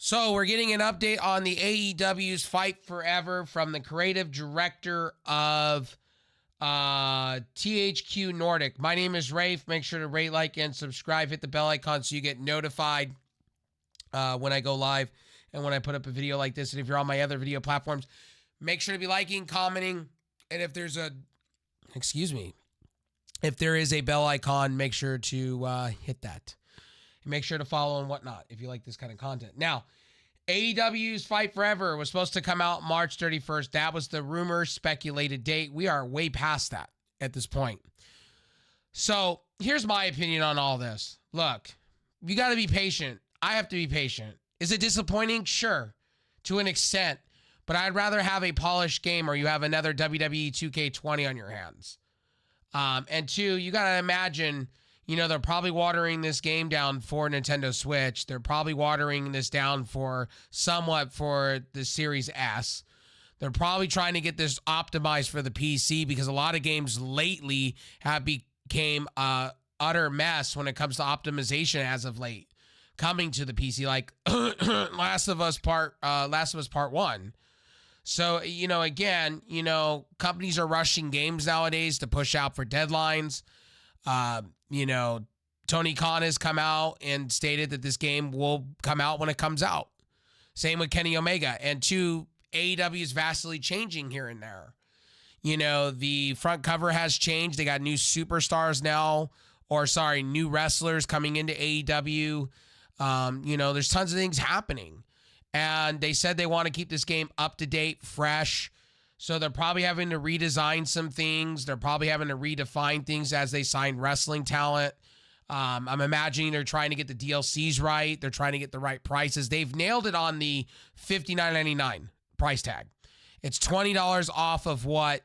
So we're getting an update on the AEW's Fight Forever from the creative director of THQ Nordic. My name is Rafe. Make sure to rate, like, and subscribe. Hit the bell icon so you get notified when I go live and when I put up a video like this. And if you're on my other video platforms, make sure to be liking, commenting, and if there's a, if there is a bell icon, make sure to hit that. Make sure to follow and whatnot if you like this kind of content. Now, AEW's Fight Forever was supposed to come out March 31st. That was the rumor speculated date. We are way past that at this point. So here's my opinion on all this. Look, you got to be patient. I have to be patient. Is it disappointing? Sure, to an extent. But I'd rather have a polished game or you have another WWE 2K20 on your hands. And two, you got to imagine, you know, they're probably watering this game down for Nintendo Switch. They're probably watering this down for somewhat for the Series S. They're probably trying to get this optimized for the PC because a lot of games lately have became a utter mess when it comes to optimization as of late coming to the PC, like Last of Us Part 1. So, you know, again, you know, companies are rushing games nowadays to push out for deadlines. You know, Tony Khan has come out and stated that this game will come out when it comes out. Same with Kenny Omega. And two, AEW is vastly changing here and there. You know, the front cover has changed. They got new superstars now, new wrestlers coming into AEW. You know, there's tons of things happening. And they said they want to keep this game up to date, fresh. So they're probably having to redesign some things. They're probably having to redefine things as they sign wrestling talent. I'm imagining they're trying to get the DLCs right. They're trying to get the right prices. They've nailed it on the $59.99 price tag. It's $20 off of what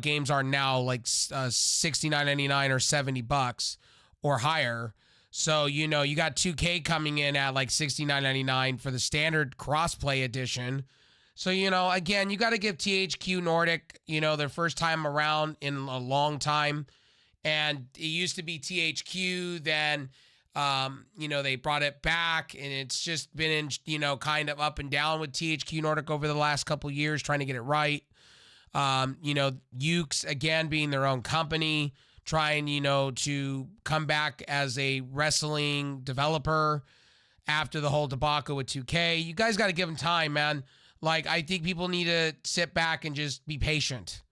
games are now, like $69.99 or $70 or higher. So, you know, you got 2K coming in at like $69.99 for the standard crossplay edition. So, you know, again, you got to give THQ Nordic, you know, their first time around in a long time. And it used to be THQ, then, you know, they brought it back. And it's just been, in, you know, kind of up and down with THQ Nordic over the last couple of years, trying to get it right. You know, Ukes, again, being their own company, trying, you know, to come back as a wrestling developer after the whole debacle with 2K. You guys got to give them time, man. Like, I think people need to sit back and just be patient.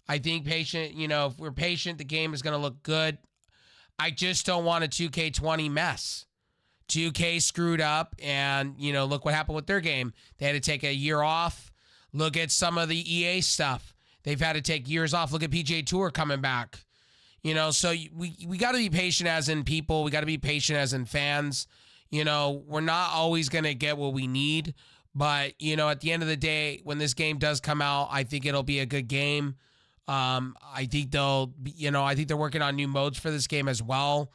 I think you know, if we're patient, the game is going to look good. I just don't want a 2K20 mess. 2K screwed up, and, you know, look what happened with their game. They had to take a year off. Look at some of the EA stuff. They've had to take years off. Look at PGA Tour coming back. You know, so we got to be patient as in people. We got to be patient as in fans. You know, we're not always going to get what we need. But, you know, at the end of the day, when this game does come out, I think it'll be a good game. I think they're working on new modes for this game as well.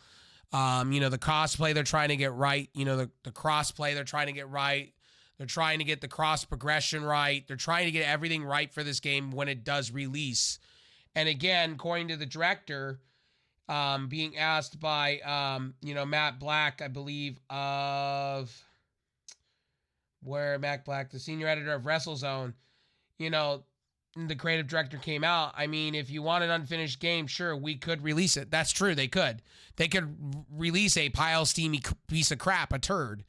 You know, the crossplay they're trying to get right. You know, the crossplay they're trying to get right. They're trying to get the cross progression right. They're trying to get everything right for this game when it does release. And again, according to the director, being asked by, you know, Matt Black, I believe, Matt Black, the senior editor of WrestleZone, you know, the creative director came out. I mean, if you want an unfinished game, sure, we could release it. That's true. They could release a pile steamy piece of crap, a turd,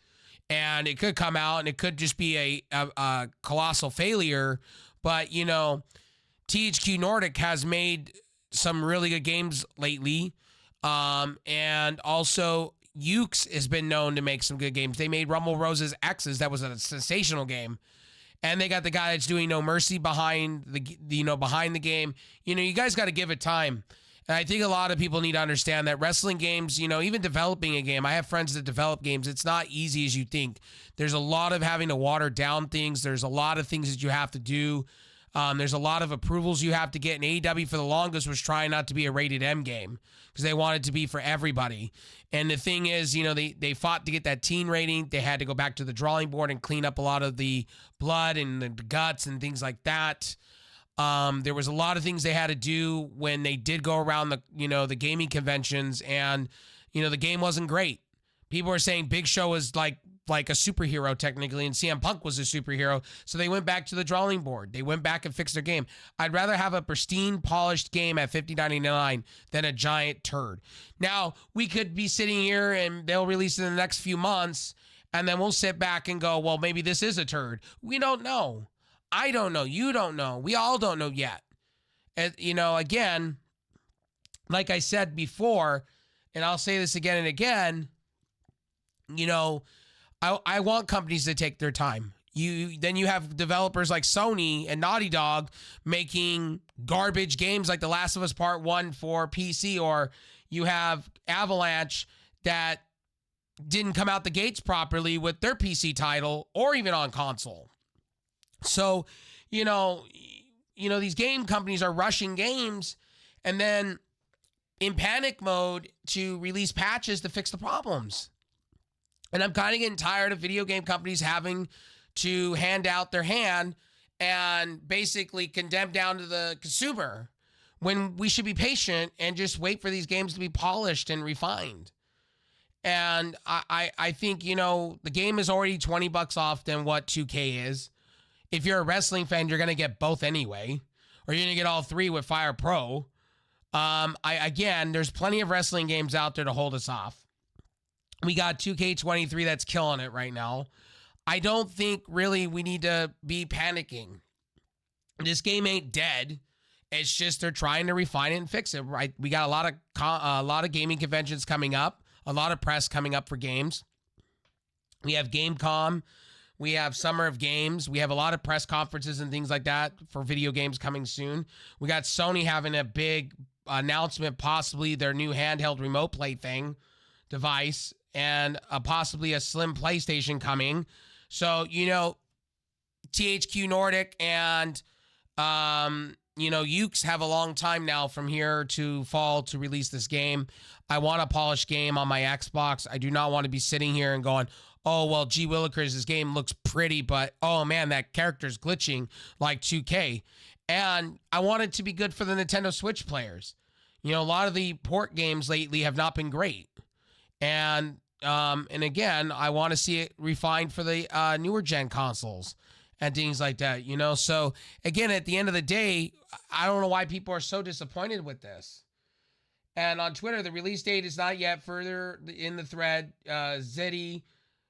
and it could come out and it could just be a colossal failure. But, you know, THQ Nordic has made some really good games lately. And also Ukes has been known to make some good games. They made Rumble Rose's X's. That was a sensational game. And they got the guy that's doing No Mercy behind the game. You know, you guys got to give it time. And I think a lot of people need to understand that wrestling games, you know, even developing a game, I have friends that develop games. It's not easy as you think. There's a lot of having to water down things. There's a lot of things that you have to do. There's a lot of approvals you have to get. And AEW for the longest was trying not to be a rated M game because they wanted to be for everybody. And the thing is, you know, they fought to get that teen rating. They had to go back to the drawing board and clean up a lot of the blood and the guts and things like that. There was a lot of things they had to do when they did go around the gaming conventions, and, you know, the game wasn't great. People were saying Big Show was like like a superhero technically, and CM Punk was a superhero. So they went back to the drawing board. They went back and fixed their game. I'd rather have a pristine, polished game at $50.99 than a giant turd. Now, we could be sitting here and they'll release it in the next few months, and then we'll sit back and go, well, maybe this is a turd. We don't know. I don't know. You don't know. We all don't know yet. And, again, like I said before, and I'll say this again and again, I want companies to take their time. Then you have developers like Sony and Naughty Dog making garbage games like The Last of Us Part 1 for PC, or you have Avalanche that didn't come out the gates properly with their PC title or even on console. So, these game companies are rushing games and then in panic mode to release patches to fix the problems. And I'm kind of getting tired of video game companies having to hand out their hand and basically condemn down to the consumer when we should be patient and just wait for these games to be polished and refined. And I think, the game is already $20 off than what 2K is. If you're a wrestling fan, you're going to get both anyway, or you're going to get all three with Fire Pro. There's plenty of wrestling games out there to hold us off. We got 2K23 that's killing it right now. I don't think really we need to be panicking. This game ain't dead. It's just they're trying to refine it and fix it. Right? We got a lot of gaming conventions coming up, a lot of press coming up for games. We have Gamecom. We have Summer of Games. We have a lot of press conferences and things like that for video games coming soon. We got Sony having a big announcement, possibly their new handheld remote play device, and possibly a slim PlayStation coming. So, THQ Nordic and, Ukes have a long time now from here to fall to release this game. I want a polished game on my Xbox. I do not want to be sitting here and going, oh, well, gee willikers, this game looks pretty, but, oh, man, that character's glitching like 2K. And I want it to be good for the Nintendo Switch players. A lot of the port games lately have not been great. And again, I want to see it refined for the newer gen consoles and things like that, So, again, at the end of the day, I don't know why people are so disappointed with this. And on Twitter, the release date is not yet. Further in the thread, Zyddie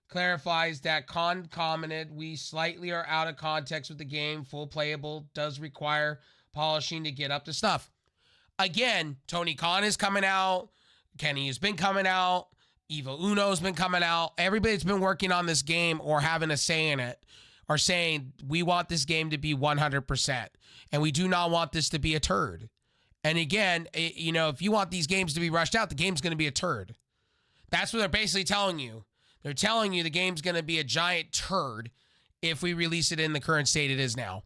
clarifies that commented, we slightly are out of context with the game. Full playable does require polishing to get up to snuff. Again, Tony Khan is coming out. Kenny has been coming out. Evo Uno's been coming out. Everybody that's been working on this game or having a say in it are saying, we want this game to be 100%. And we do not want this to be a turd. And again, if you want these games to be rushed out, the game's going to be a turd. That's what they're basically telling you. They're telling you the game's going to be a giant turd if we release it in the current state it is now.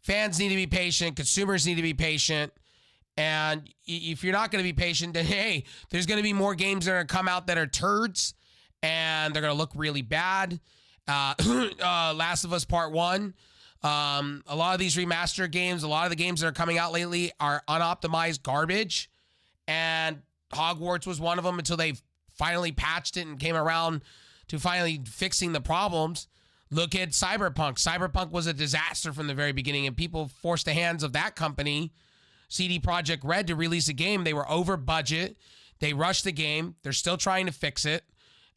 Fans need to be patient. Consumers need to be patient. And if you're not going to be patient, then, hey, there's going to be more games that are going to come out that are turds, and they're going to look really bad. Last of Us Part 1. A lot of these remastered games, a lot of the games that are coming out lately are unoptimized garbage. And Hogwarts was one of them until they finally patched it and came around to finally fixing the problems. Look at Cyberpunk. Cyberpunk was a disaster from the very beginning, and people forced the hands of that company, CD Projekt Red, to release a game. They were over budget. They rushed the game. They're still trying to fix it.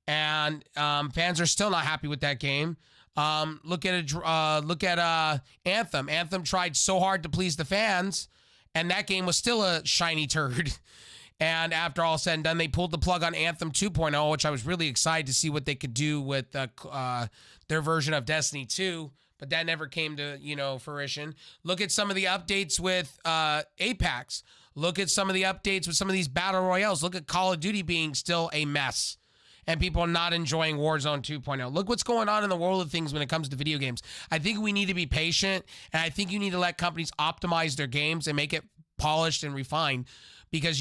And fans are still not happy with that game. Look at Anthem. Anthem tried so hard to please the fans, and that game was still a shiny turd. And after all said and done, they pulled the plug on Anthem 2.0, which I was really excited to see what they could do with their version of Destiny 2, but that never came to, fruition. Look at some of the updates with Apex. Look at some of the updates with some of these battle royales. Look at Call of Duty being still a mess, and people are not enjoying Warzone 2.0. Look what's going on in the world of things when it comes to video games. I think we need to be patient, and I think you need to let companies optimize their games and make it polished and refined. Because,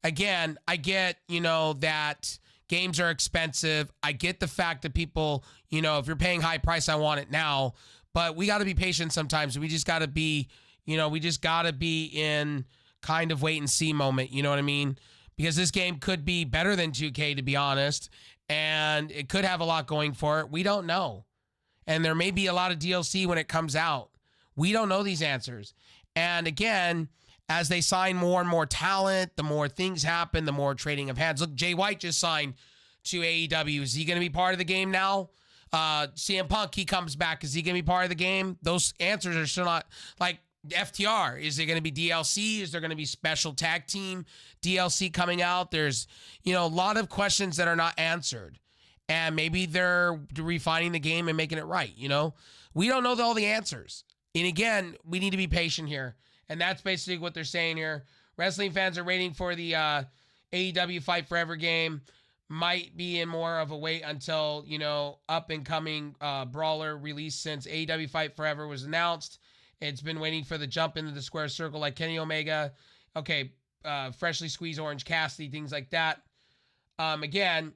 again, I get, that games are expensive. I get the fact that people, if you're paying high price, I want it now. But we got to be patient sometimes. We just got to be, in kind of wait and see moment. You know what I mean? Because this game could be better than 2K, to be honest. and it could have a lot going for it. We don't know. And there may be a lot of DLC when it comes out. We don't know these answers. And again, as they sign more and more talent, the more things happen, the more trading of hands. Look, Jay White just signed to AEW. Is he going to be part of the game now? CM Punk, he comes back. Is he going to be part of the game? Those answers are still not, like FTR. Is it going to be DLC? Is there going to be special tag team DLC coming out? There's, a lot of questions that are not answered. And maybe they're refining the game and making it right, We don't know all the answers. And again, we need to be patient here. And that's basically what they're saying here. Wrestling fans are waiting for the AEW Fight Forever game. Might be in more of a wait until, up and coming brawler release since AEW Fight Forever was announced. It's been waiting for the jump into the square circle like Kenny Omega. Okay, freshly squeezed Orange Cassidy, things like that. Again,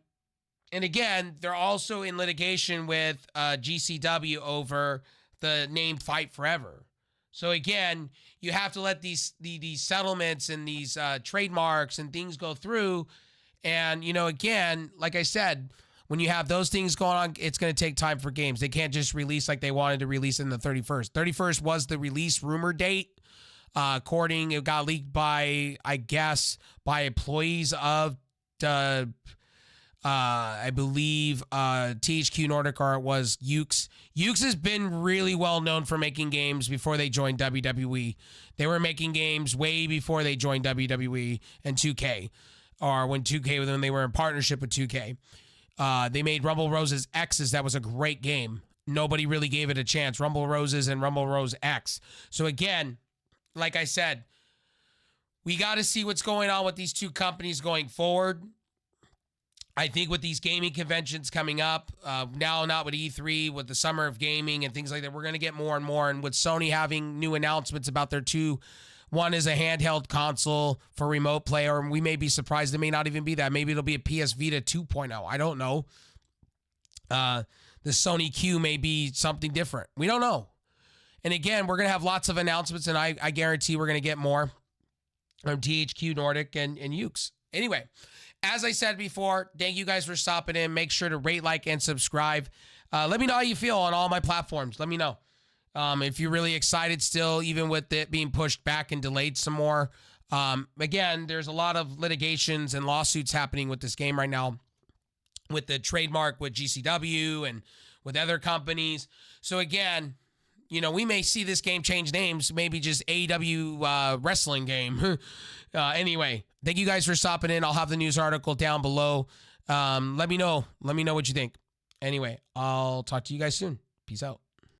they're also in litigation with GCW over the name Fight Forever. So again, you have to let these settlements and these trademarks and things go through. And, again, like I said, when you have those things going on, it's going to take time for games. They can't just release like they wanted to release in the 31st. 31st was the release rumor date. According, it got leaked by, I guess, by employees of the, I believe, THQ Nordic, or it was Ukes. Ukes has been really well known for making games before they joined WWE. They were making games way before they joined WWE and 2K, or when they were in partnership with 2K. They made Rumble Roses X's. That was a great game. Nobody really gave it a chance. Rumble Roses and Rumble Rose X. So again, like I said, we got to see what's going on with these two companies going forward. I think with these gaming conventions coming up, now not with E3, with the summer of gaming and things like that, we're going to get more and more. And with Sony having new announcements about their two, one is a handheld console for remote play, or we may be surprised it may not even be that. Maybe it'll be a PS Vita 2.0. I don't know. The Sony Q may be something different. We don't know. And again, we're going to have lots of announcements, and I guarantee we're going to get more from THQ Nordic and Ukes. Anyway, as I said before, thank you guys for stopping in. Make sure to rate, like, and subscribe. Let me know how you feel on all my platforms. Let me know. If you're really excited still, even with it being pushed back and delayed some more. Again, there's a lot of litigations and lawsuits happening with this game right now, with the trademark with GCW and with other companies. So again, we may see this game change names, maybe just AEW wrestling game. Anyway, thank you guys for stopping in. I'll have the news article down below. Let me know. Let me know what you think. Anyway, I'll talk to you guys soon. Peace out.